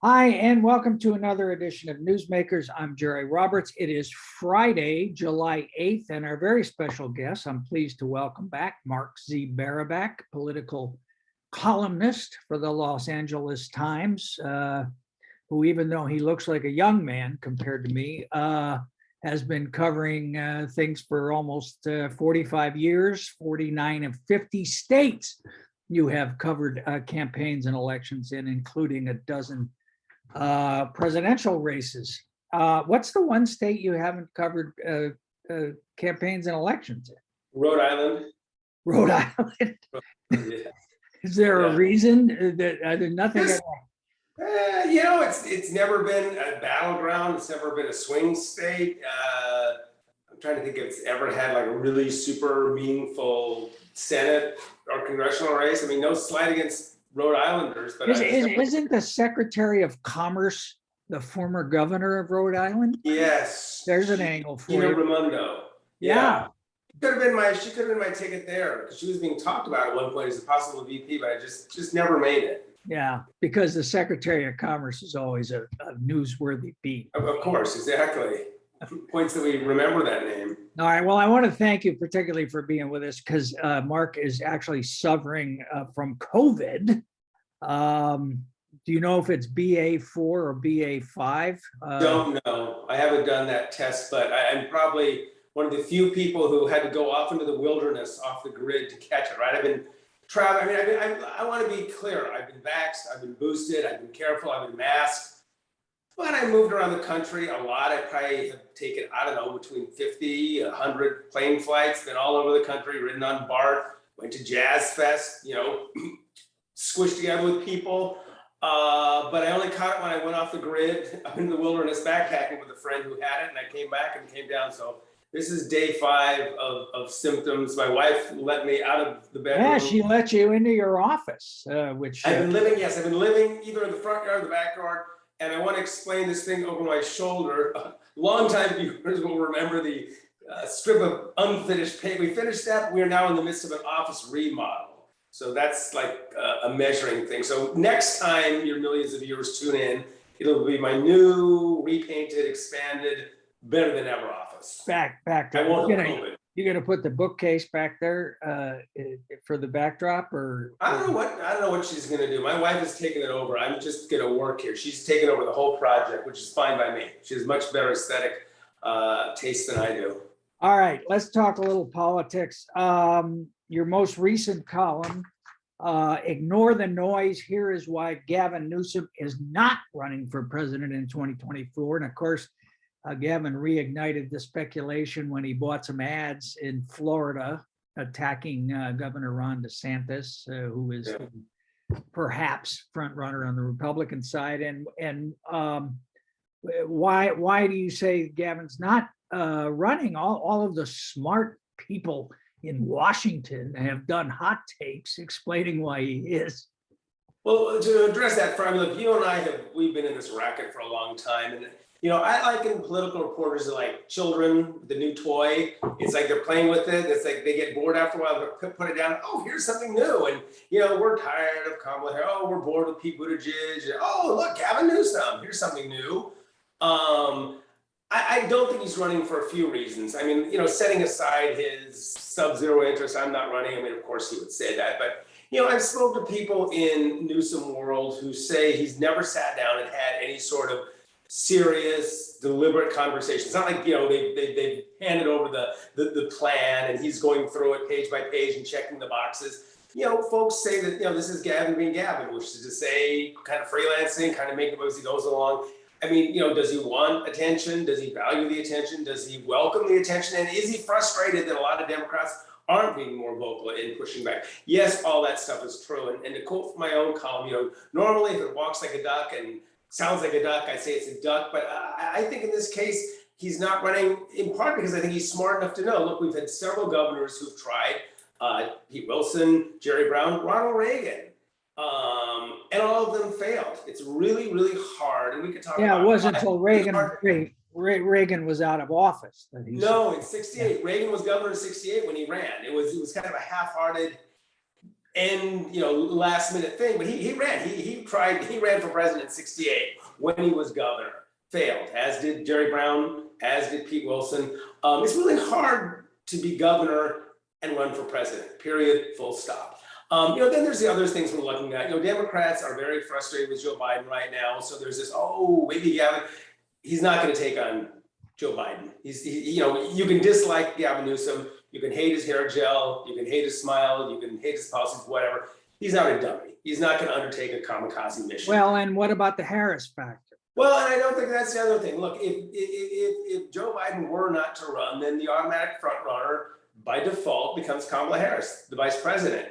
Hi, and welcome to another edition of Newsmakers. I'm Jerry Roberts. It is Friday, July 8th, and our very special guest, I'm pleased to welcome back Mark Z. Barabak, political columnist for the Los Angeles Times, who, even though he looks like a young man compared to me, has been covering things for almost 45 years, 49 of 50 states. You have covered campaigns and elections in, including a dozen presidential races. What's the one state you haven't covered campaigns and elections in? Rhode Island. Rhode Island. Yeah. Is there a reason that there's nothing? It's never been a battleground. It's never been a swing state. I'm trying to think if it's ever had like a really super meaningful Senate or congressional race. I mean, no slight against Rhode Islanders, but isn't the Secretary of Commerce the former governor of Rhode Island? Yes. There's an angle for you. Raimondo. Yeah. She could have been my ticket there because she was being talked about at one point as a possible VP, but I just never made it. Yeah, because the Secretary of Commerce is always a newsworthy beat. Of course, exactly. Points that we remember that name. All right. Well, I want to thank you particularly for being with us because Mark is actually suffering from COVID. Do you know if it's BA4 or BA5? Don't know. I haven't done that test, but I'm probably one of the few people who had to go off into the wilderness, off the grid to catch it, right? I've been traveling. I want to be clear. I've been vaxxed, I've been boosted, I've been careful, I've been masked. But I moved around the country a lot. I probably have taken, I don't know, between 50, 100 plane flights, been all over the country, ridden on BART, went to Jazz Fest, squished together with people. But I only caught it when I went off the grid up in the wilderness backpacking with a friend who had it, and I came back and came down. So this is day 5 of symptoms. My wife let me out of the bedroom. Yeah, she let you into your office, which I've been living either in the front yard or the back yard. And I want to explain this thing over my shoulder. Longtime viewers will remember the strip of unfinished paint. We finished that. We are now in the midst of an office remodel. So that's like a measuring thing. So next time your millions of viewers tune in, it'll be my new, repainted, expanded, better than ever office. Back. I won't have COVID. You're gonna put the bookcase back there for the backdrop, or I don't know what she's gonna do. My wife has taken it over. I'm just gonna work here. She's taken over the whole project, which is fine by me. She has much better aesthetic taste than I do. All right, let's talk a little politics. Your most recent column, Ignore the Noise, Here is Why Gavin Newsom is Not Running for President in 2024. And of course, Gavin reignited the speculation when he bought some ads in Florida attacking Governor Ron DeSantis, who is perhaps front runner on the Republican side. And why do you say Gavin's not running? All of the smart people in Washington have done hot takes explaining why he is. Well, to address that, look, you and I we've been in this racket for a long time, and I liken political reporters are like children with a new toy. It's like they're playing with it. It's like they get bored after a while. They put it down. Oh, here's something new. And, we're tired of Kamala Harris. Oh, we're bored with Pete Buttigieg. Oh, look, Gavin Newsom. Here's something new. I don't think he's running for a few reasons. I mean, setting aside his sub-zero interest, I'm not running. I mean, of course he would say that. But, I've spoken to people in Newsom world who say he's never sat down and had any sort of serious, deliberate conversation. It's not like, they handed over the plan and he's going through it page by page and checking the boxes. Folks say that, this is Gavin being Gavin, which is to say kind of freelancing, kind of making moves as he goes along. I mean, does he want attention? Does he value the attention? Does he welcome the attention? And is he frustrated that a lot of Democrats aren't being more vocal in pushing back? Yes, all that stuff is true. And to quote from my own column, normally if it walks like a duck and sounds like a duck, I say it's a duck, but I think in this case, he's not running in part because I think he's smart enough to know, look, we've had several governors who've tried, Pete Wilson, Jerry Brown, Ronald Reagan, and all of them failed. It's really, really hard, and we could talk about it. It wasn't until Reagan was out of office. No, in 68, Reagan was governor in 68 when he ran. It was kind of a half-hearted and last minute thing, but he ran. He ran for president in '68 when he was governor. Failed, as did Jerry Brown, as did Pete Wilson. It's really hard to be governor and run for president, period, full stop. Then there's the other things we're looking at. Democrats are very frustrated with Joe Biden right now. So there's this, maybe Gavin, he's not going to take on Joe Biden. You can dislike Gavin Newsom, you can hate his hair gel, you can hate his smile, you can hate his policies, whatever. He's not a dummy. He's not going to undertake a kamikaze mission. Well, and what about the Harris factor? Well, and I don't think that's the other thing. Look, if Joe Biden were not to run, then the automatic front runner by default becomes Kamala Harris, the vice president.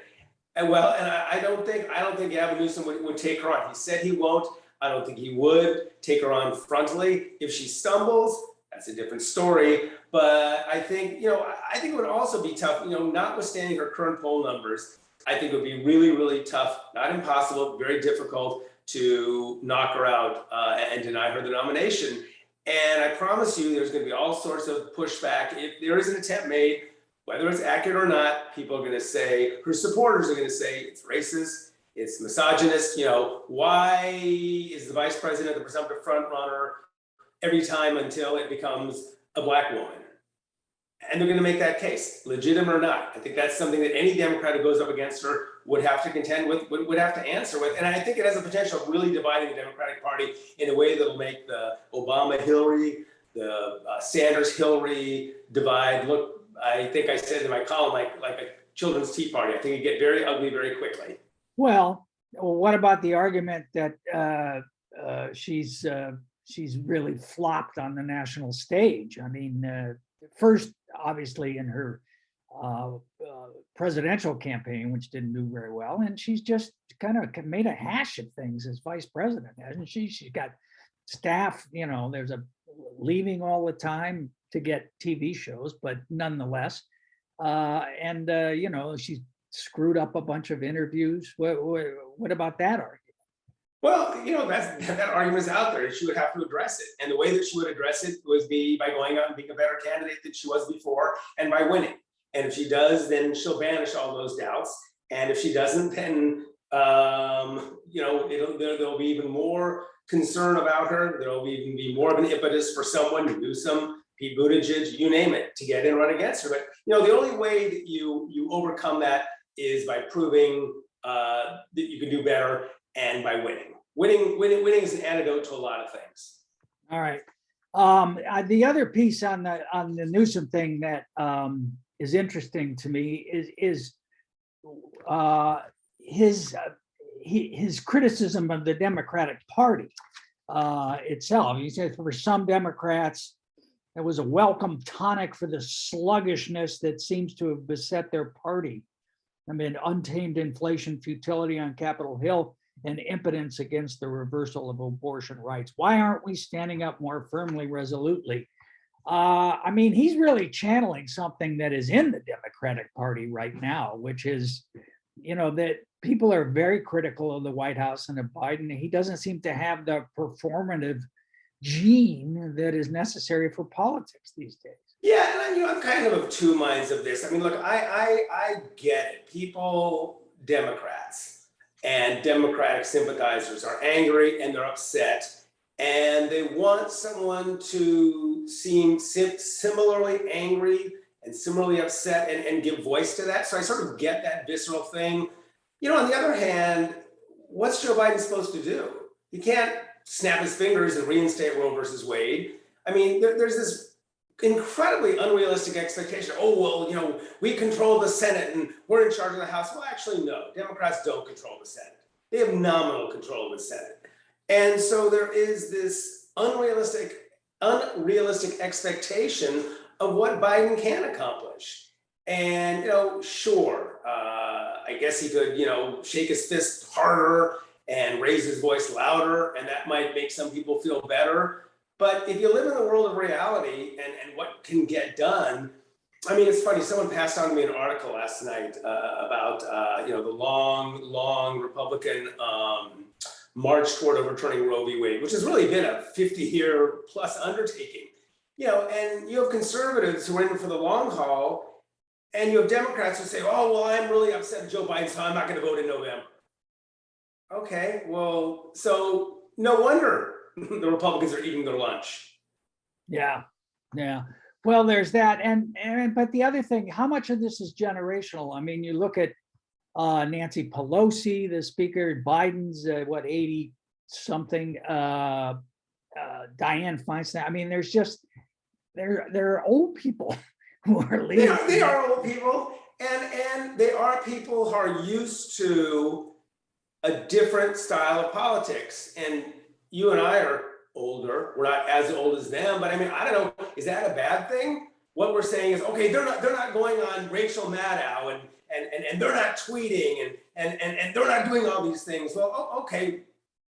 And I don't think Gavin Newsom would take her on. He said he won't. I don't think he would take her on frontally. If she stumbles, that's a different story. But I think it would also be tough, notwithstanding her current poll numbers, I think it would be really, really tough, not impossible, very difficult to knock her out and deny her the nomination. And I promise you, there's going to be all sorts of pushback. If there is an attempt made, whether it's accurate or not, people are going to say, her supporters are going to say it's racist, it's misogynist. Why is the vice president the presumptive front runner every time until it becomes a Black woman? And they're going to make that case, legitimate or not. I think that's something that any Democrat who goes up against her would have to contend with, would have to answer with. And I think it has the potential of really dividing the Democratic Party in a way that'll make the Obama-Hillary, the Sanders-Hillary divide look, I think I said in my column, like a children's tea party. I think it'd get very ugly very quickly. Well, what about the argument that she's really flopped on the national stage? I mean, first, obviously, in her presidential campaign, which didn't do very well, and she's just kind of made a hash of things as vice president, hasn't she? She's got staff, there's leaving all the time to get TV shows, but nonetheless, she's screwed up a bunch of interviews. What about that argument? Well, that argument is out there. She would have to address it. And the way that she would address it would be by going out and being a better candidate than she was before and by winning. And if she does, then she'll banish all those doubts. And if she doesn't, then, there'll be even more concern about her. There'll even be more of an impetus for someone, Newsom, Pete Buttigieg, you name it, to get in and run against her. But, the only way that you overcome that is by proving that you can do better and by winning. Winning is an antidote to a lot of things. All right. The other piece on the Newsom thing that is interesting to me is his criticism of the Democratic Party itself. He said for some Democrats, it was a welcome tonic for the sluggishness that seems to have beset their party. I mean, untamed inflation, futility on Capitol Hill, and impotence against the reversal of abortion rights. Why aren't we standing up more firmly, resolutely? I mean, he's really channeling something that is in the Democratic Party right now, which is, that people are very critical of the White House and of Biden. He doesn't seem to have the performative gene that is necessary for politics these days. Yeah, and I'm kind of two minds of this. I mean, look, I get it. People, Democrats and Democratic sympathizers are angry and they're upset, and they want someone to seem similarly angry and similarly upset and give voice to that. So I sort of get that visceral thing. On the other hand, what's Joe Biden supposed to do? He can't snap his fingers and reinstate Roe versus Wade. I mean, there's this incredibly unrealistic expectation. We control the Senate and we're in charge of the House. Well, actually, no. Democrats don't control the Senate. They have nominal control of the Senate. And so there is this unrealistic expectation of what Biden can accomplish. And, sure, I guess he could, shake his fist harder and raise his voice louder, and that might make some people feel better. But if you live in the world of reality and what can get done, I mean, it's funny, someone passed on to me an article last night about, the long Republican march toward overturning Roe v. Wade, which has really been a 50-year plus undertaking. And you have conservatives who are in for the long haul, And you have Democrats who say, oh, well, I'm really upset with Joe Biden, so I'm not going to vote in November. Okay, well, so no wonder the Republicans are eating their lunch. Yeah, yeah. Well, there's that, and but the other thing, how much of this is generational? I mean, you look at Nancy Pelosi, the speaker, Biden's what 80 something, Dianne Feinstein. I mean, there's just there are old people who are leading. They are old people, and they are people who are used to a different style of politics. And you and I are older. We're not as old as them, but I mean, I don't know, is that a bad thing? What we're saying is, okay, they're not going on Rachel Maddow and they're not tweeting and they're not doing all these things. Well, okay,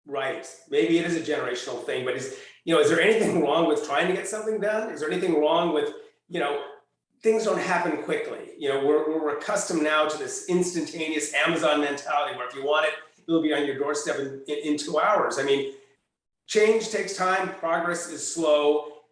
right. Maybe it is a generational thing, but is there anything wrong with trying to get something done? Is there anything wrong with, things don't happen quickly. We're accustomed now to this instantaneous Amazon mentality where if you want it, it'll be on your doorstep in 2 hours. I mean, change takes time, progress is slow,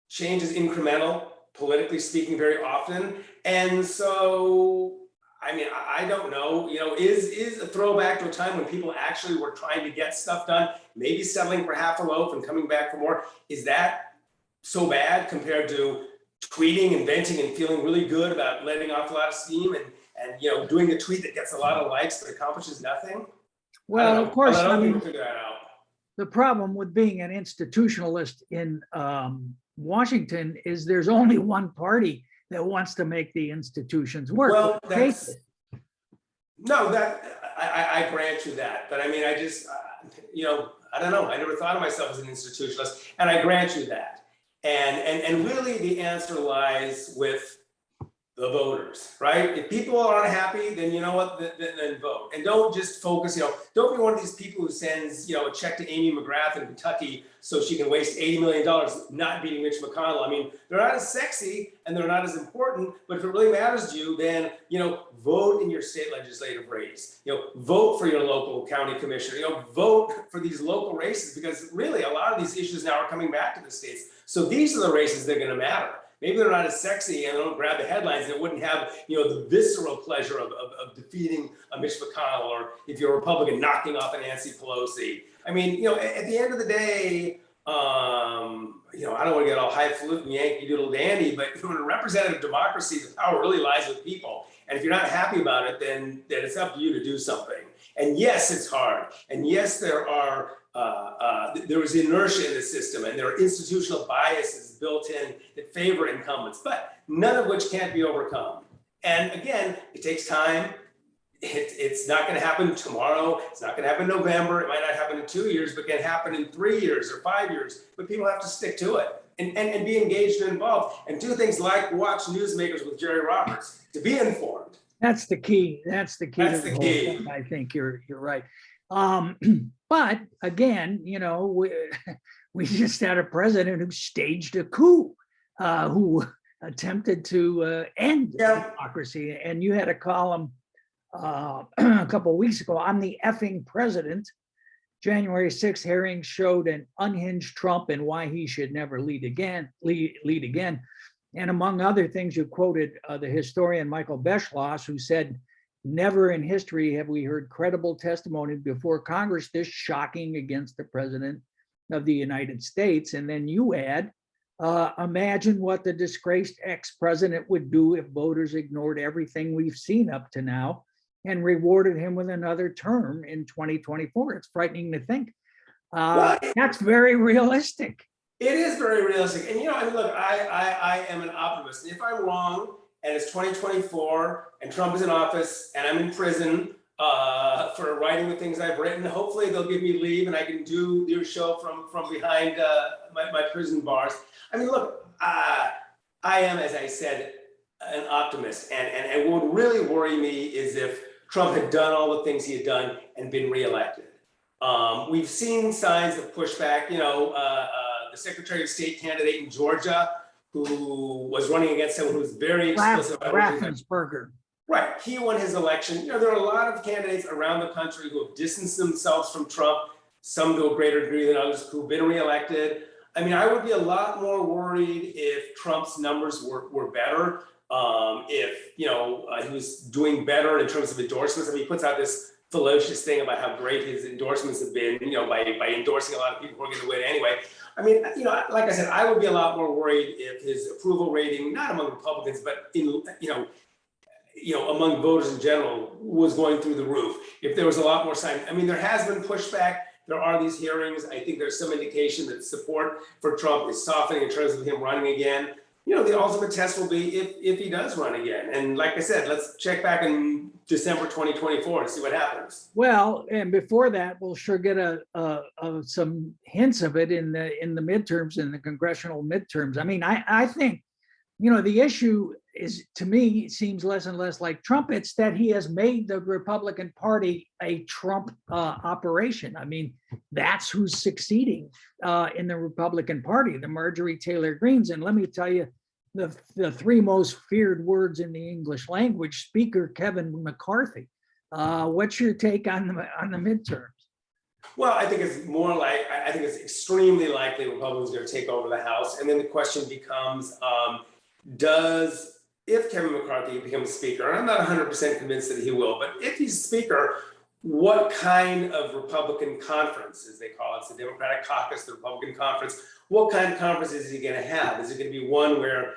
change is incremental, politically speaking, very often. And so, I mean, I don't know, is a throwback to a time when people actually were trying to get stuff done, maybe settling for half a loaf and coming back for more. Is that so bad compared to tweeting and venting and feeling really good about letting off a lot of steam and doing a tweet that gets a lot of likes but accomplishes nothing? Well, of course, I mean, figure that out. The problem with being an institutionalist in Washington is there's only one party that wants to make the institutions work. Well, I grant you that, but I mean, I just, I don't know. I never thought of myself as an institutionalist, and I grant you that. And really, the answer lies with the voters, right? If people are unhappy, then you know what, then vote. And don't just focus, don't be one of these people who sends, a check to Amy McGrath in Kentucky so she can waste $80 million not beating Mitch McConnell. I mean, they're not as sexy and they're not as important, but if it really matters to you, then, vote in your state legislative race, vote for your local county commissioner, vote for these local races, because really a lot of these issues now are coming back to the states. So these are the races that are gonna matter. Maybe they're not as sexy and they don't grab the headlines and it wouldn't have, the visceral pleasure of defeating a Mitch McConnell, or if you're a Republican, knocking off a Nancy Pelosi. I mean, at the end of the day, I don't want to get all highfalutin Yankee Doodle Dandy, but in a representative democracy, the power really lies with people. And if you're not happy about it, then it's up to you to do something. And yes, it's hard. And yes, there is inertia in the system, and there are institutional biases built in that favor incumbents, but none of which can't be overcome. And again, it takes time. It's not going to happen tomorrow. It's not going to happen in November. It might not happen in 2 years, but can happen in 3 years or 5 years. But people have to stick to it and be engaged and involved and do things like watch Newsmakers with Jerry Roberts to be informed. That's the key. That's the key. That's the key. I think you're right. But again, we just had a president who staged a coup, who attempted to end democracy. And you had a column a couple of weeks ago, "I'm the effing president." January 6th hearing showed an unhinged Trump and why he should never lead again. And among other things, you quoted the historian Michael Beschloss, who said, "Never in history have we heard credible testimony before Congress this shocking against the president of the United States." And then you add, imagine what the disgraced ex-president would do if voters ignored everything we've seen up to now and rewarded him with another term in 2024. It's frightening to think. That's very realistic. It is very realistic. And I mean, look, I am an optimist. If I'm wrong and it's 2024 and Trump is in office and I'm in prison for writing the things I've written, hopefully they'll give me leave and I can do your show from behind my prison bars. I mean, look, I am, as I said, an optimist. And what would really worry me is if Trump had done all the things he had done and been reelected. We've seen signs of pushback. The Secretary of State candidate in Georgia, who was running against someone who was very explicit about Raffensperger. Right, he won his election. There are a lot of candidates around the country who have distanced themselves from Trump, some to a greater degree than others, who've been reelected. I mean, I would be a lot more worried if Trump's numbers were better. if he was doing better in terms of endorsements. I mean, he puts out this fallacious thing about how great his endorsements have been, by endorsing a lot of people who are going to win anyway. I mean, like I said, I would be a lot more worried if his approval rating, not among Republicans, but among voters in general, was going through the roof. If there was a lot more sign, I mean, there has been pushback. There are these hearings. I think there's some indication that support for Trump is softening in terms of him running again. The ultimate test will be if he does run again. And like I said, let's check back in December 2024 and see what happens. Well, and before that, we'll sure get some hints of it in the midterms, in the congressional midterms. I mean, I think, the issue is, to me, seems less and less like Trump. It's that he has made the Republican Party a Trump operation. I mean, that's who's succeeding in the Republican Party, the Marjorie Taylor Greenes. And let me tell you, the three most feared words in the English language: Speaker Kevin McCarthy. What's your take on the midterms? Well, I think it's extremely likely Republicans are going to take over the House. And then the question becomes, if Kevin McCarthy becomes Speaker, and I'm not 100% convinced that he will, but if he's Speaker, what kind of Republican conference, as they call it, it's the Democratic caucus, the Republican conference, what kind of conference is he going to have? Is it going to be one where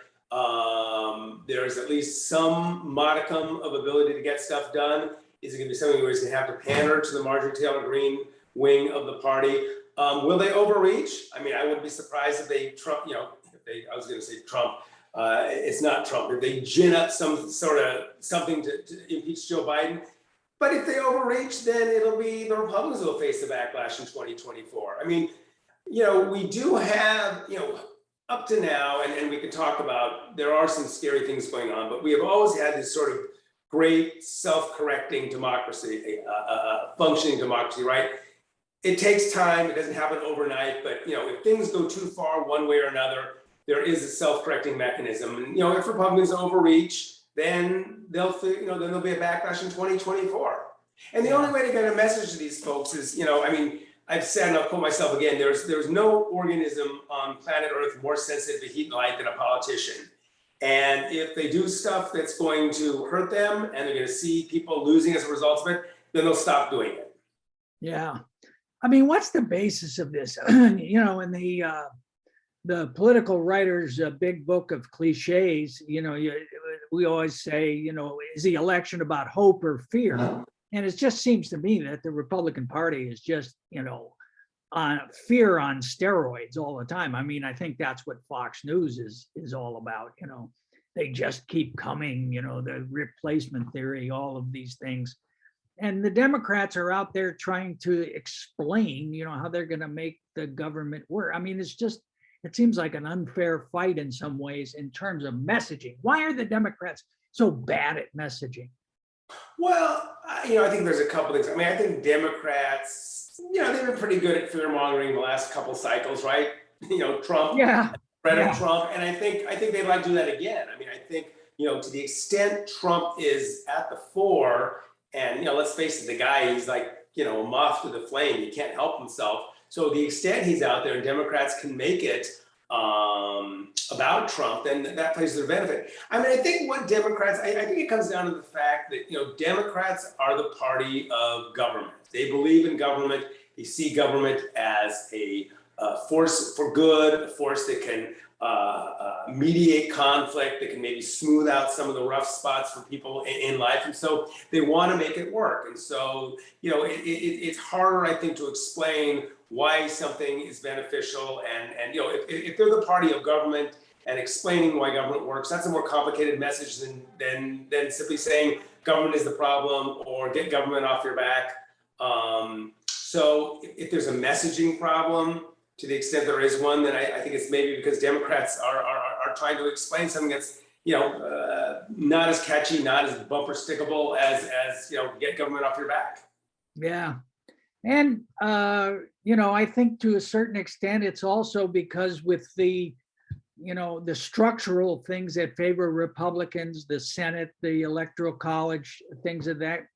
there's at least some modicum of ability to get stuff done? Is it going to be something where he's going to have to pander to the Marjorie Taylor Greene wing of the party? Will they overreach? I mean, I wouldn't be surprised if they Trump, I was going to say Trump. It's not Trump. If they gin up some sort of something to impeach Joe Biden. But if they overreach, then it'll be the Republicans who will face the backlash in 2024. I mean, we do have, up to now, and we can talk about, there are some scary things going on, but we have always had this sort of great self-correcting democracy, functioning democracy, right? It takes time. It doesn't happen overnight. But, if things go too far one way or another, there is a self-correcting mechanism. And, if Republicans overreach, then there'll be a backlash in 2024. And the only way to get a message to these folks is, I've said, and I'll quote myself again, there's no organism on planet Earth more sensitive to heat and light than a politician. And if they do stuff that's going to hurt them and they're going to see people losing as a result of it, then they'll stop doing it. Yeah. I mean, what's the basis of this? In the political writer's big book of cliches, we always say, is the election about hope or fear? And it just seems to me that the Republican Party is just, on fear on steroids all the time. I mean, I think that's what Fox News is all about. They just keep coming, the replacement theory, all of these things. And the Democrats are out there trying to explain, how they're going to make the government work. I mean, it seems like an unfair fight in some ways in terms of messaging. Why are the Democrats so bad at messaging? Well, I think there's a couple things. I mean, I think Democrats, they've been pretty good at fear mongering the last couple cycles, right? Trump, Trump, and I think they'd like to do that again. I mean, I think to the extent Trump is at the fore, and let's face it, the guy, he's like a moth to the flame. He can't help himself. So the extent he's out there and Democrats can make it about Trump, then that plays to their benefit. I mean, I think what Democrats, I think it comes down to the fact that, Democrats are the party of government. They believe in government. They see government as a force for good, a force that can mediate conflict, that can maybe smooth out some of the rough spots for people in life. And so they want to make it work. And so, it's harder, I think, to explain why something is beneficial. And if they're the party of government and explaining why government works, that's a more complicated message than simply saying government is the problem or get government off your back. So if there's a messaging problem, to the extent there is one, then I think it's maybe because Democrats are trying to explain something that's not as catchy, not as bumper stickable as get government off your back. Yeah. And, I think to a certain extent, it's also because with the structural things that favor Republicans, the Senate, the Electoral College, things of that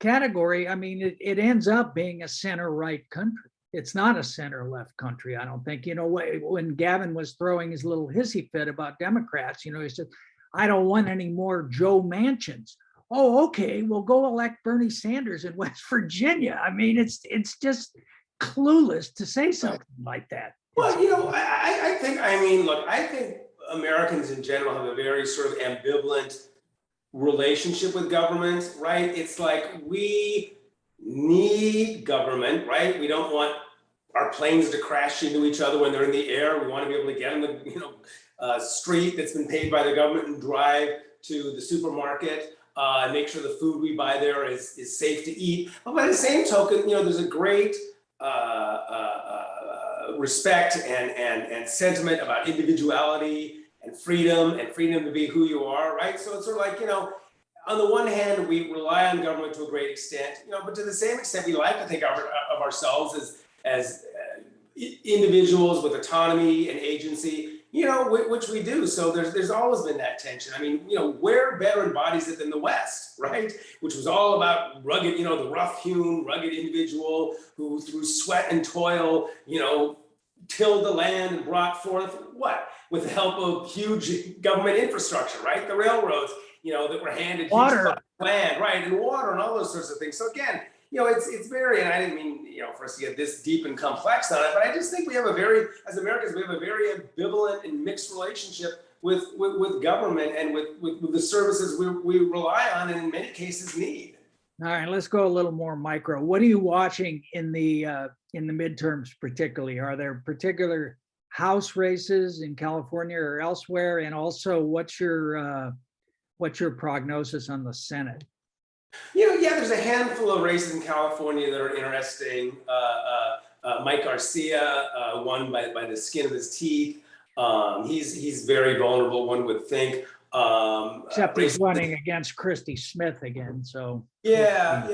category, I mean, it ends up being a center-right country. It's not a center-left country, I don't think. When Gavin was throwing his little hissy fit about Democrats, he said, I don't want any more Joe Manchins. Oh, okay, well, go elect Bernie Sanders in West Virginia. I mean, it's just clueless to say something like that. Well, I think, look, I think Americans in general have a very sort of ambivalent relationship with government, right? It's like we need government, right? We don't want our planes to crash into each other when they're in the air. We want to be able to get on the street that's been paid by the government and drive to the supermarket and make sure the food we buy there is safe to eat. But by the same token, there's a great respect and sentiment about individuality and freedom to be who you are, right? So it's sort of like, on the one hand, we rely on government to a great extent, but to the same extent, we like to think of ourselves as individuals with autonomy and agency, which we do. So there's always been that tension. I mean, where better embodies it than the West, right? Which was all about rugged, the rough-hewn, rugged individual who through sweat and toil, tilled the land and brought forth what? With the help of huge government infrastructure, right? The railroads, that were handed Water, land, right? And water and all those sorts of things. So again, it's very, and I didn't mean, for us to get this deep and complex on it, but I just think we have as Americans, we have a very ambivalent and mixed relationship with government and with the services we rely on and in many cases need. all right, let's go a little more micro. What are you watching in the midterms particularly? Are there particular House races in California or elsewhere? And also, what's your prognosis on the Senate? There's a handful of races in California that are interesting. Mike Garcia won by the skin of his teeth. He's very vulnerable, one would think. Except he's running against Christy Smith again, so Yeah.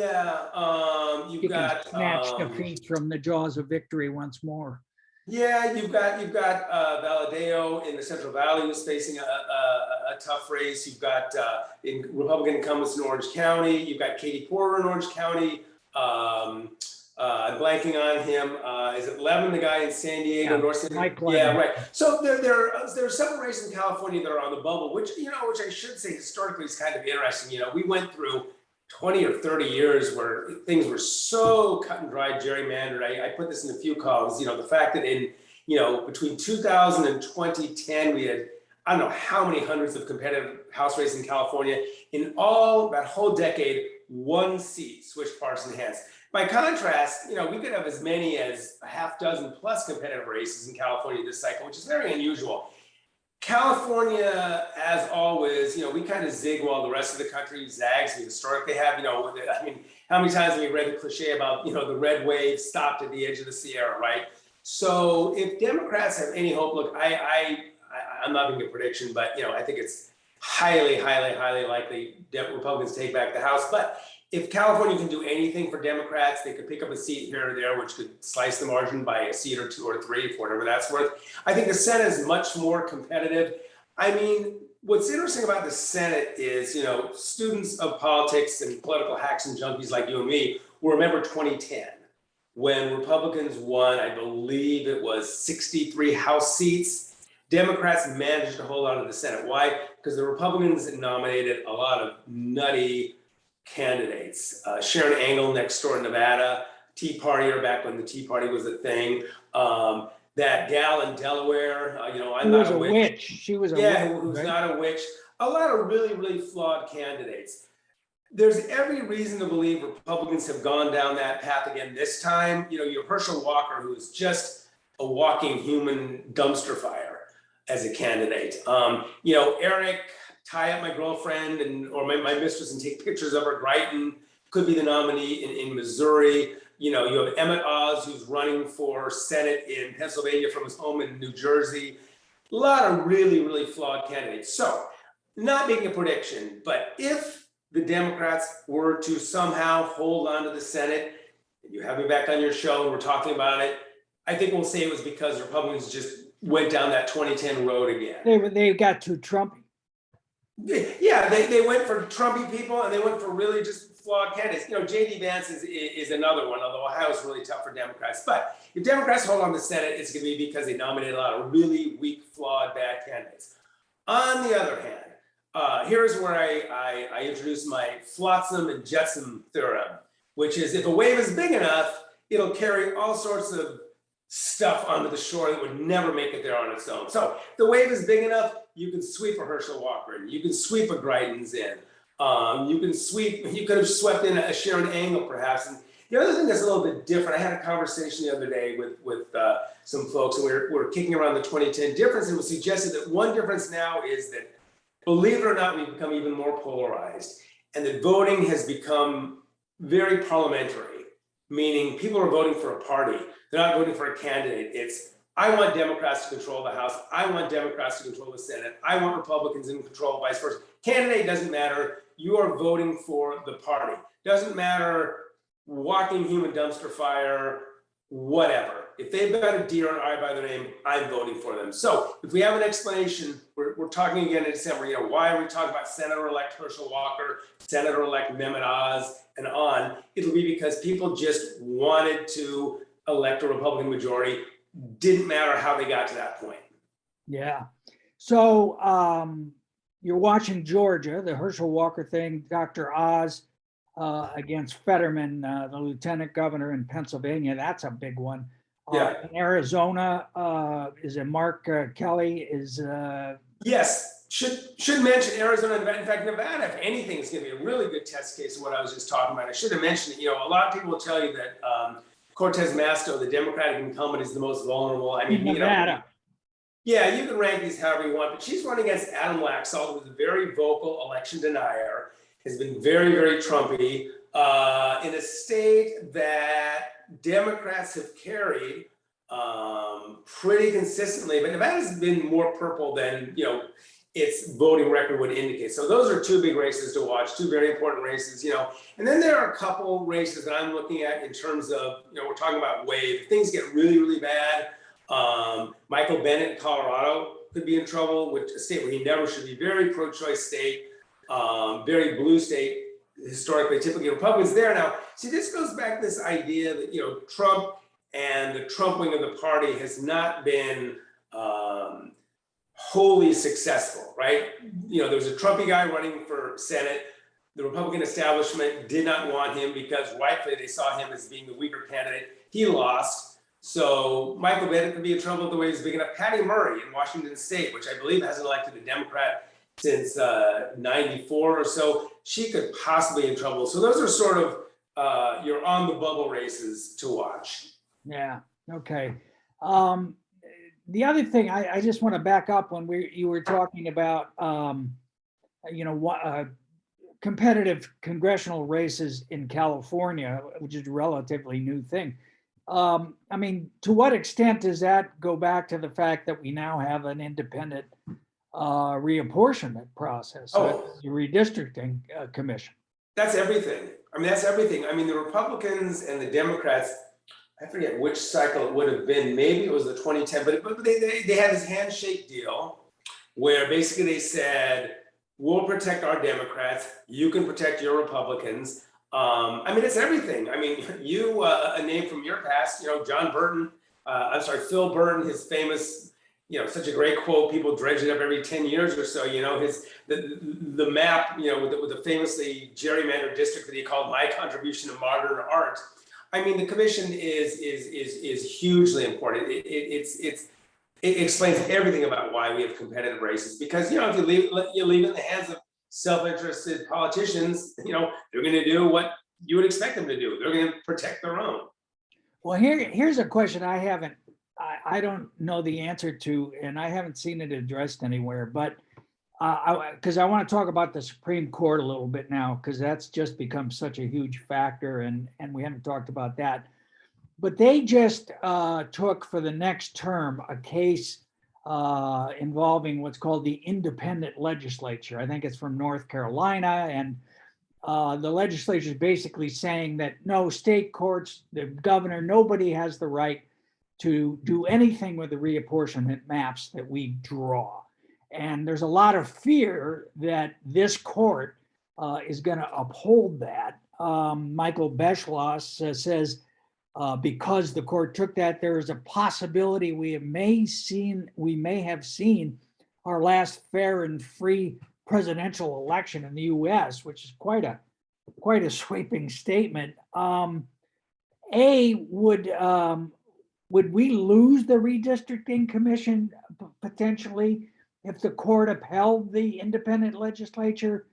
you You've can got snatch defeat from the jaws of victory once more. Yeah, you've got Valadeo in the Central Valley who's facing a tough race. You've got Republican incumbents in Orange County. You've got Katie Porter in Orange County. I'm blanking on him. Is it Levin, the guy in San Diego, North San Diego? Mike Levin. Yeah, right. So there are several races in California that are on the bubble, which I should say historically is kind of interesting. We went through 20 or 30 years where things were so cut and dried, gerrymandered. I put this in a few columns. The fact that in between 2000 and 2010 we had I don't know how many hundreds of competitive House races in California. In all that whole decade, one seat switched partisan hands. By contrast, we could have as many as a half dozen plus competitive races in California this cycle, which is very unusual. California, as always, we kind of zig while the rest of the country zags. We historically have, how many times have we read the cliche about, the red wave stopped at the edge of the Sierra, right? So if Democrats have any hope, look, I'm not making a prediction, but, I think it's highly, highly, highly likely Republicans take back the House. But if California can do anything for Democrats, they could pick up a seat here or there, which could slice the margin by a seat or two or three, for whatever that's worth. I think the Senate is much more competitive. What's interesting about the Senate is, students of politics and political hacks and junkies like you and me will remember 2010, when Republicans won, I believe it was 63 House seats. Democrats managed to hold on to the Senate. Why? Because the Republicans nominated a lot of nutty candidates. Sharon Angle next door in Nevada, Tea Partier back when the Tea Party was a thing. That gal in Delaware, I'm not a witch. She was a witch, witch, who's right? not a witch. A lot of really, really flawed candidates. There's every reason to believe Republicans have gone down that path again this time. You have Herschel Walker, who is just a walking human dumpster fire as a candidate. Eric, tie up my girlfriend or my mistress and take pictures of her, Greitens, could be the nominee in Missouri. You have Emmett Oz, who's running for Senate in Pennsylvania from his home in New Jersey. A lot of really, really flawed candidates. So, not making a prediction, but if the Democrats were to somehow hold on to the Senate, and you have me back on your show and we're talking about it, I think we'll say it was because Republicans just went down that 2010 road again. They got too Trumpy. Yeah, they went for Trumpy people and they went for really just flawed candidates. J.D. Vance is another one, although Ohio's really tough for Democrats. But if Democrats hold on to the Senate, it's going to be because they nominated a lot of really weak, flawed, bad candidates. On the other hand, here's where I introduce my flotsam and jetsam theorem, which is if a wave is big enough, it'll carry all sorts of stuff onto the shore that would never make it there on its own. So if the wave is big enough, you can sweep a Herschel Walker in, you can sweep a Greitens in, you could have swept in a Sharon Angle perhaps. And the other thing that's a little bit different, I had a conversation the other day with some folks, and we were kicking around the 2010 difference, and we suggested that one difference now is that, believe it or not, we've become even more polarized, and that voting has become very parliamentary, meaning people are voting for a party. They're not voting for a candidate. It's, I want Democrats to control the House. I want Democrats to control the Senate. I want Republicans in control, vice versa. Candidate doesn't matter. You are voting for the party. Doesn't matter, walking human dumpster fire, whatever. If they've got a deer and I by their name, I'm voting for them. So if we have an explanation, we're talking again in December, why are we talking about Senator-elect Herschel Walker, Senator-elect Mehmet Oz, and on? It'll be because people just wanted to elect a Republican majority. Didn't matter how they got to that point. Yeah. So you're watching Georgia, the Herschel Walker thing, Dr. Oz against Fetterman, the lieutenant governor in Pennsylvania. That's a big one. Yeah. In Arizona, is it Mark Kelly is yes, should mention Arizona. In fact, Nevada, if anything, is going to be a really good test case of what I was just talking about. I should have mentioned, a lot of people will tell you that Cortez Masto, the Democratic incumbent, is the most vulnerable. I mean, Nevada. Yeah, you can rank these however you want, but she's running against Adam Laxalt, who's a very vocal election denier, has been very, very Trumpy, in a state that Democrats have carried pretty consistently, but Nevada's been more purple than its voting record would indicate. So those are two big races to watch, two very important races, and then there are a couple races that I'm looking at in terms of, we're talking about wave. If things get really, really bad, Michael Bennet in Colorado could be in trouble, which a state where he never should be, very pro-choice state, very blue state, historically, typically Republicans there. Now, see, this goes back to this idea that, Trump and the Trump wing of the party has not been wholly successful, right? There was a Trumpy guy running for Senate. The Republican establishment did not want him because rightfully they saw him as being the weaker candidate. He lost. So Michael Bennet could be in trouble the way he's big enough. Patty Murray in Washington State, which I believe hasn't elected a Democrat since 94 or so, she could possibly be in trouble. So those are sort of your on the bubble races to watch. Yeah. Okay. The other thing I just want to back up when you were talking about competitive congressional races in California, which is a relatively new thing. I mean, to what extent does that go back to the fact that we now have an independent reapportionment process, the redistricting commission? That's everything. That's everything. The Republicans and the Democrats, I forget which cycle it would have been. Maybe it was the 2010, but they had this handshake deal where basically they said, we'll protect our Democrats, you can protect your Republicans. It's everything. You, a name from your past, Phil Burton, his famous, such a great quote, people dredge it up every 10 years or so, the map, with the famously gerrymandered district that he called My Contribution to Modern Art. The commission is hugely important. It explains everything about why we have competitive races, because, if you leave it in the hands of self-interested politicians, they're going to do what you would expect them to do. They're going to protect their own. Well, here's a question I don't know the answer to, and I haven't seen it addressed anywhere, but because I want to talk about the Supreme Court a little bit now, because that's just become such a huge factor, and we haven't talked about that. But they just took for the next term a case involving what's called the independent legislature. I think it's from North Carolina, and the legislature is basically saying that no, state courts, the governor, nobody has the right to do anything with the reapportionment maps that we draw. And there's a lot of fear that this court is going to uphold that. Michael Beschloss says, because the court took that, there is a possibility we may have seen our last fair and free presidential election in the US, which is quite a sweeping statement. Would we lose the redistricting commission potentially if the court upheld the independent legislature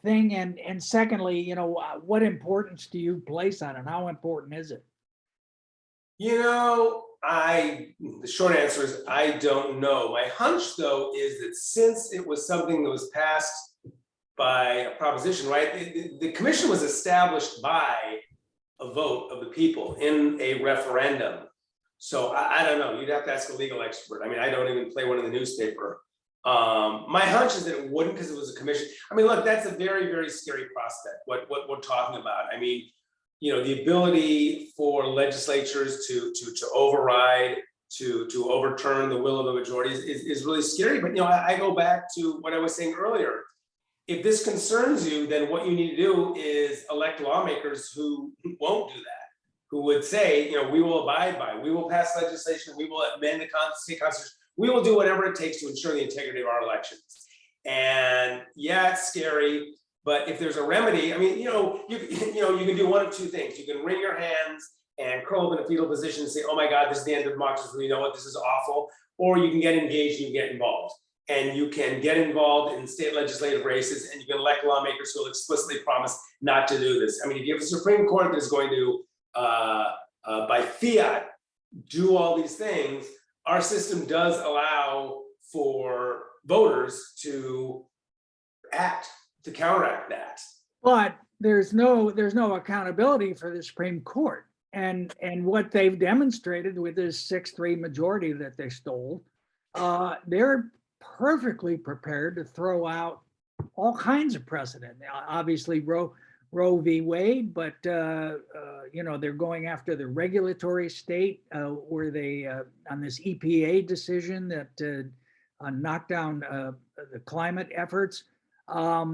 thing? And secondly, what importance do you place on it? How important is it? The short answer is I don't know. My hunch, though, is that since it was something that was passed by a proposition, right? The commission was established by a vote of the people in a referendum. So I don't know. You'd have to ask a legal expert. I mean, I don't even play one in the newspaper. My hunch is that it wouldn't, because it was a commission. I mean, look, that's a very, very scary prospect. What we're talking about. I mean, the ability for legislatures to override, to overturn the will of the majority is really scary. But I go back to what I was saying earlier. If this concerns you, then what you need to do is elect lawmakers who won't do that, who would say, we will abide by, we will pass legislation, we will amend the state constitution, we will do whatever it takes to ensure the integrity of our elections. And yeah, it's scary, but if there's a remedy, I mean, you can do one of two things. You can wring your hands and curl up in a fetal position and say, oh my God, this is the end of democracy. You know what, this is awful. Or you can get engaged and you get involved. And you can get involved in state legislative races, and you can elect lawmakers who will explicitly promise not to do this. I mean, if you have a Supreme Court that's going to, by fiat, do all these things, our system does allow for voters to act, to counteract that. But there's no accountability for the Supreme Court. And what they've demonstrated with this 6-3 majority that they stole, they're perfectly prepared to throw out all kinds of precedent. Obviously, Roe v. Wade, but they're going after the regulatory state where they on this EPA decision that knocked down the climate efforts. I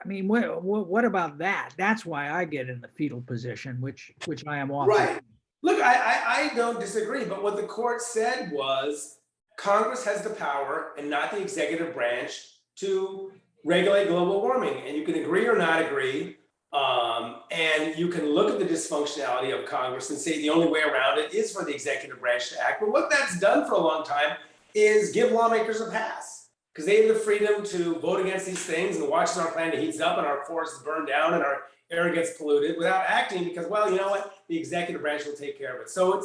mean, what about that? That's why I get in the fetal position, which I am often. Right. Look, I don't disagree, but what the court said was Congress has the power and not the executive branch to regulate global warming. And you can agree or not agree. And you can look at the dysfunctionality of Congress and say the only way around it is for the executive branch to act. But what that's done for a long time is give lawmakers a pass, because they have the freedom to vote against these things and watch our planet heats up and our forests burn down and our air gets polluted without acting, because, well, you know what? The executive branch will take care of it. So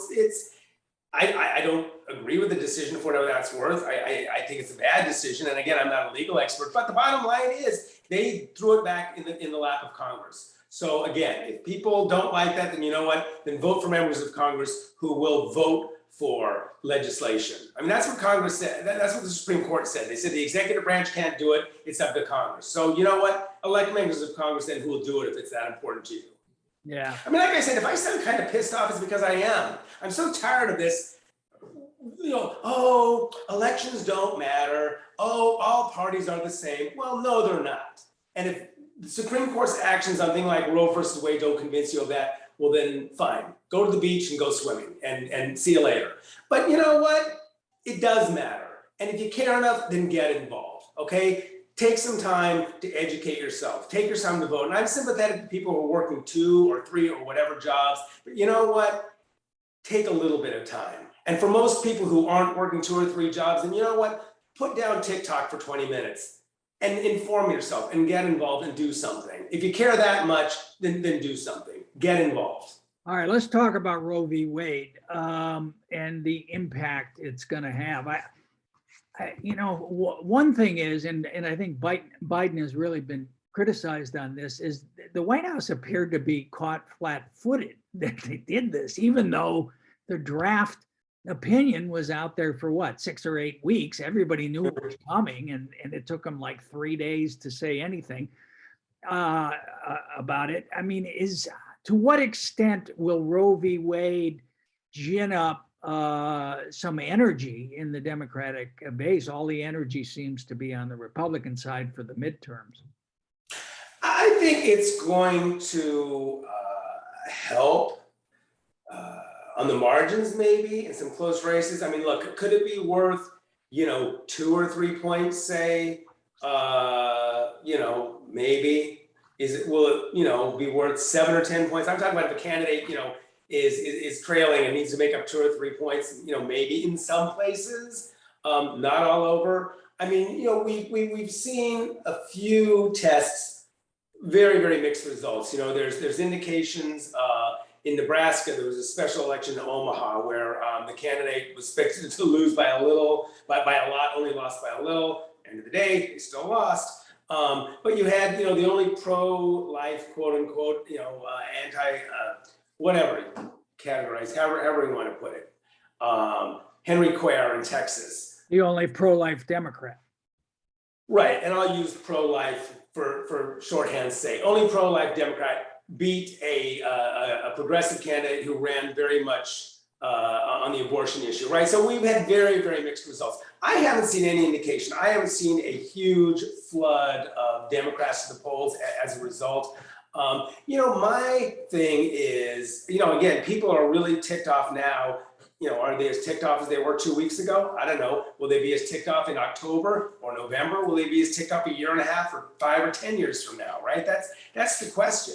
I don't agree with the decision for whatever that's worth. I think it's a bad decision. And again, I'm not a legal expert, but the bottom line is they threw it back in the lap of Congress. So again, if people don't like that, then you know what? Then vote for members of Congress who will vote for legislation. I mean, that's what Congress said. That's what the Supreme Court said. They said the executive branch can't do it. It's up to Congress. So you know what? Elect members of Congress then who will do it if it's that important to you. Yeah. I mean, like I said, if I sound kind of pissed off, it's because I am. I'm so tired of this, elections don't matter. Oh, all parties are the same. Well, no, they're not. And if the Supreme Court's actions on things like Roe versus Wade don't convince you of that, well then fine. Go to the beach and go swimming and see you later. But you know what? It does matter. And if you care enough, then get involved, okay? Take some time to educate yourself. Take your time to vote. And I'm sympathetic to people who are working 2 or 3 or whatever jobs. But you know what? Take a little bit of time. And for most people who aren't working 2 or 3 jobs, then you know what? Put down TikTok for 20 minutes and inform yourself and get involved and do something. If you care that much, then do something. Get involved. All right, let's talk about Roe v. Wade and the impact it's going to have. One thing is, and I think Biden has really been criticized on this, is the White House appeared to be caught flat-footed that they did this, even though the draft opinion was out there for 6 or 8 weeks. Everybody knew it was coming, and it took them like 3 days to say anything about it. I mean, to what extent will Roe v. Wade gin up some energy in the Democratic base? All the energy seems to be on the Republican side for the midterms. I think it's going to help on the margins, maybe in some close races. I mean, look, could it be worth 2 or 3 points, say, maybe will it, be worth 7 or 10 points? I'm talking about if a candidate, is trailing and needs to make up 2 or 3 points, maybe in some places, not all over. I mean, we've seen a few tests, very, very mixed results. There's indications in Nebraska, there was a special election in Omaha where the candidate was expected to lose by a little, by a lot, only lost by a little. End of the day, they still lost. But you had, the only pro-life, quote unquote, anti, whatever categorize, however you want to put it. Henry Cuellar in Texas. The only pro-life Democrat. Right, and I'll use pro-life for shorthand's sake. Only pro-life Democrat beat a progressive candidate who ran very much on the abortion issue, right? So we've had very, very mixed results. I haven't seen any indication. I haven't seen a huge flood of Democrats to the polls as a result. My thing is, again, people are really ticked off now. Are they as ticked off as they were 2 weeks ago? I don't know. Will they be as ticked off in October or November? Will they be as ticked off a year and a half or 5 or 10 years from now, right? That's the question.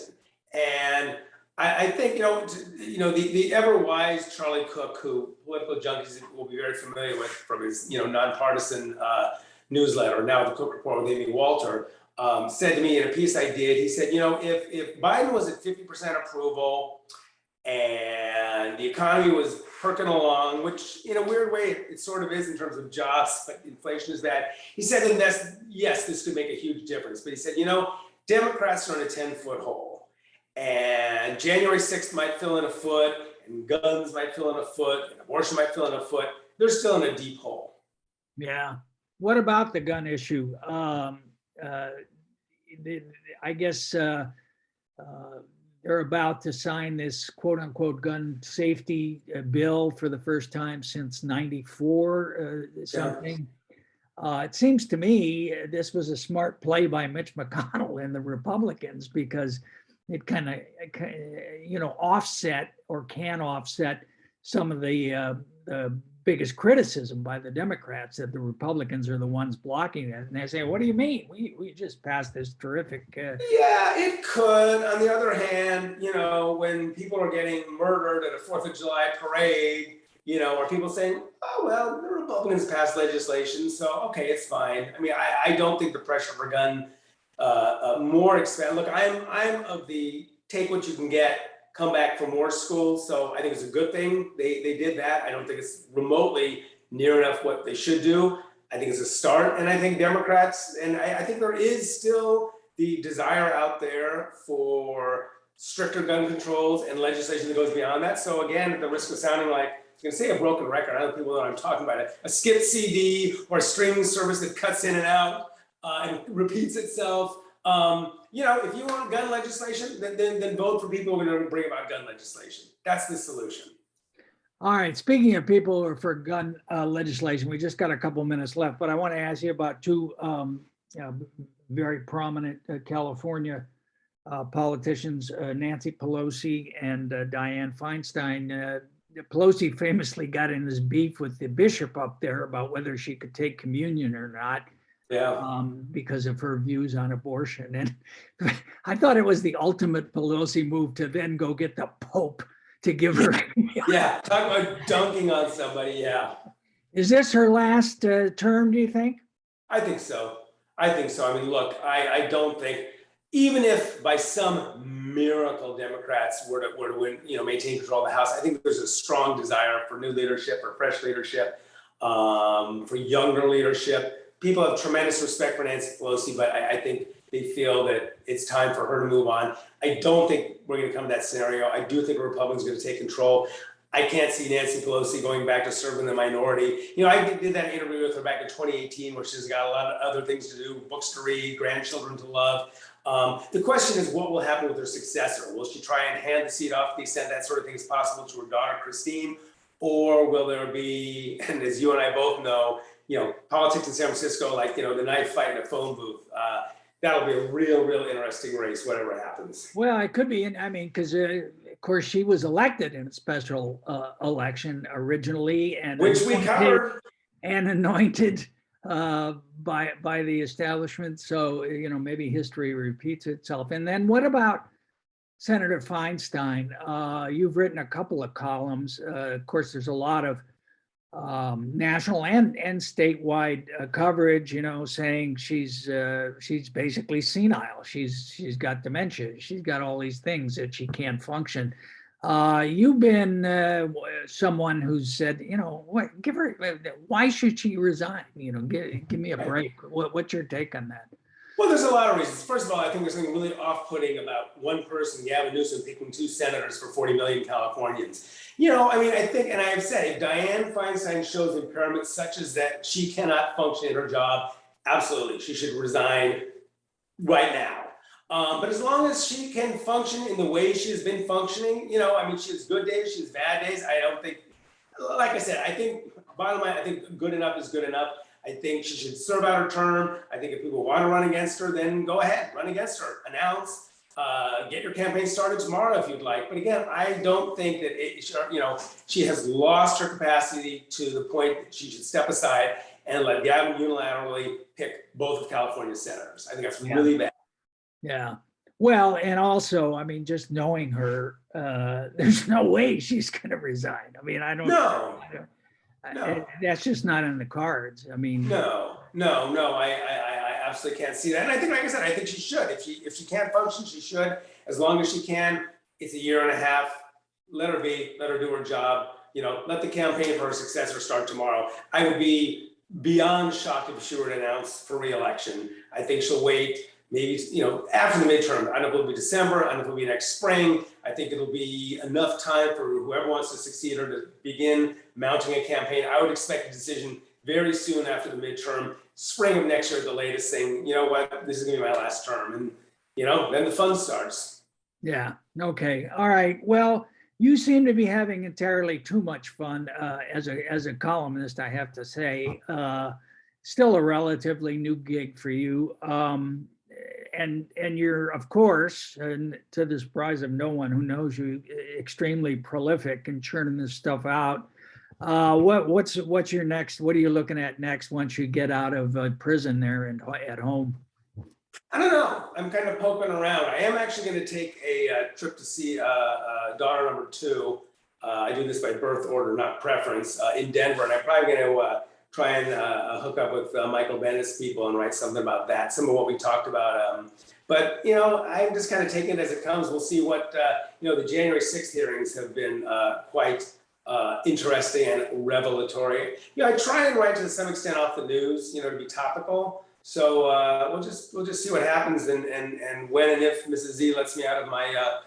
And I think, the ever-wise Charlie Cook, who political junkies will be very familiar with from his, nonpartisan newsletter, now the Cook Report with Amy Walter, said to me in a piece I did, he said, if Biden was at 50% approval and the economy was perking along, which in a weird way it sort of is in terms of jobs, but inflation is bad. He said, and yes, this could make a huge difference. But he said, Democrats are in a 10-foot hole. And January 6th might fill in a foot, and guns might fill in a foot, and abortion might fill in a foot. They're still in a deep hole. Yeah. What about the gun issue? I guess they're about to sign this quote unquote gun safety bill for the first time since 94 something. It seems to me this was a smart play by Mitch McConnell and the Republicans because it kind of, offset or can offset some of the biggest criticism by the Democrats that the Republicans are the ones blocking it. And they say, what do you mean? We just passed this terrific. Yeah, it could. On the other hand, when people are getting murdered at a 4th of July parade, are people saying, oh, well, the Republicans passed legislation, so, okay, it's fine. I mean, I don't think the pressure for gun more expand. Look, I'm of the take what you can get, come back for more school. So I think it's a good thing they did that. I don't think it's remotely near enough what they should do. I think it's a start. And I think Democrats, and I think there is still the desire out there for stricter gun controls and legislation that goes beyond that. So again, at the risk of sounding like, I was going to say a broken record, I don't think people know what I'm talking about, a skip CD or a streaming service that cuts in and out and repeats itself. If you want gun legislation, then vote for people who are going to bring about gun legislation. That's the solution. All right. Speaking of people who are for gun legislation, we just got a couple minutes left, but I want to ask you about two very prominent California politicians, Nancy Pelosi and Dianne Feinstein. Pelosi famously got in this beef with the bishop up there about whether she could take communion or not. Yeah. Because of her views on abortion. And I thought it was the ultimate Pelosi move to then go get the Pope to give her. Yeah, talk about dunking on somebody, yeah. Is this her last term, do you think? I think so. I mean, look, I don't think, even if by some miracle Democrats were to win, maintain control of the House, I think there's a strong desire for new leadership, for fresh leadership, for younger leadership. People have tremendous respect for Nancy Pelosi, but I think they feel that it's time for her to move on. I don't think we're going to come to that scenario. I do think Republicans are going to take control. I can't see Nancy Pelosi going back to serving the minority. I did that interview with her back in 2018, where she's got a lot of other things to do, books to read, grandchildren to love. The question is, what will happen with her successor? Will she try and hand the seat off to the extent that sort of thing is possible to her daughter, Christine? Or will there be, and as you and I both know, politics in San Francisco, like, the knife fight in a phone booth. That'll be a real interesting race, whatever happens. Well, it could be, because of course she was elected in a special election originally, and which we covered, and anointed by the establishment. So, maybe history repeats itself. And then what about Senator Feinstein? You've written a couple of columns. Of course, there's a lot of national and statewide coverage, saying she's basically senile. She's got dementia. She's got all these things that she can't function. You've been someone who's said, what, give her, why should she resign? Give me a break. What's your take on that? Well, there's a lot of reasons. First of all, I think there's something really off-putting about one person, Gavin Newsom, picking 2 senators for 40 million Californians. I think, and I have said, if Dianne Feinstein shows impairments such as that she cannot function in her job, absolutely, she should resign right now. But as long as she can function in the way she has been functioning, she has good days, she has bad days. I don't think, like I said, I think, bottom line, I think good enough is good enough. I think she should serve out her term. I think if people want to run against her, then go ahead, run against her, announce, get your campaign started tomorrow if you'd like. But again, I don't think that she has lost her capacity to the point that she should step aside and let Gavin unilaterally pick both of California's senators. I think that's really bad. Yeah. Well, and also, just knowing her, there's no way she's going to resign. I don't. No. That's just not in the cards. No. I absolutely can't see that. And I think, like I said, I think she should. If she can't function, she should. As long as she can, it's a year and a half. Let her be. Let her do her job. Let the campaign for her successor start tomorrow. I would be beyond shocked if she were to announce for re-election. I think she'll wait. Maybe, after the midterm. I don't know if it'll be December. I don't know if it'll be next spring. I think it'll be enough time for whoever wants to succeed her to begin mounting a campaign. I would expect a decision very soon after the midterm, spring of next year at the latest, saying, you know what, this is going to be my last term. And, then the fun starts. Yeah. Okay. All right. Well, you seem to be having entirely too much fun as a columnist, I have to say. Still a relatively new gig for you. And you're, of course, and to the surprise of no one who knows you, extremely prolific and churning this stuff out. What's your next? What are you looking at next once you get out of prison there and at home? I don't know. I'm kind of poking around. I am actually going to take a trip to see daughter number 2. I do this by birth order, not preference, in Denver, and I'm probably going to try and hook up with Michael Bennett's people and write something about that, some of what we talked about. But, I'm just kind of taking it as it comes. We'll see what, the January 6th hearings have been quite interesting and revelatory. I try and write to some extent off the news, to be topical. So we'll just see what happens and when and if Mrs. Z lets me out of my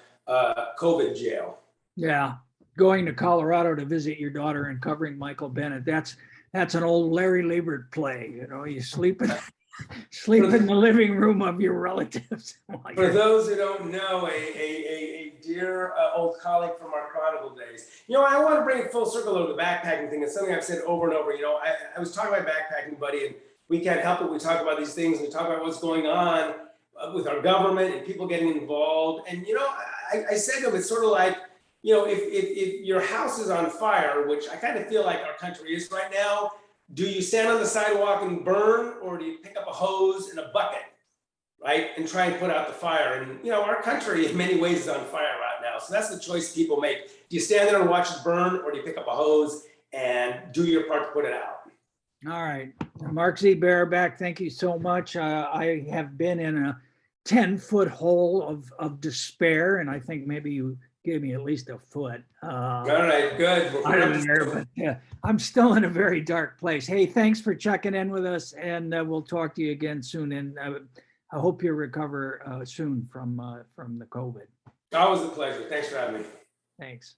COVID jail. Yeah, going to Colorado to visit your daughter and covering Michael Bennett. That's an old Larry Liebert play. You sleep in the living room of your relatives. For those who don't know, a dear old colleague from our Chronicle days. I want to bring it full circle over the backpacking thing. It's something I've said over and over. I was talking to my backpacking buddy, and we can't help it. We talk about these things. And we talk about what's going on with our government and people getting involved. And I said to him, it's sort of like, if your house is on fire, which I kind of feel like our country is right now, do you stand on the sidewalk and burn, or do you pick up a hose and a bucket, right, and try and put out the fire? And our country in many ways is on fire right now. So that's the choice people make. Do you stand there and watch it burn, or do you pick up a hose and do your part to put it out? All right. Mark Z. Barabak, thank you so much. I have been in a 10-foot hole of despair, and I think maybe you gave me at least a foot. All right, good. But I'm still in a very dark place. Hey, thanks for checking in with us, and we'll talk to you again soon. And I hope you recover soon from the COVID. Always a pleasure. Thanks for having me. Thanks.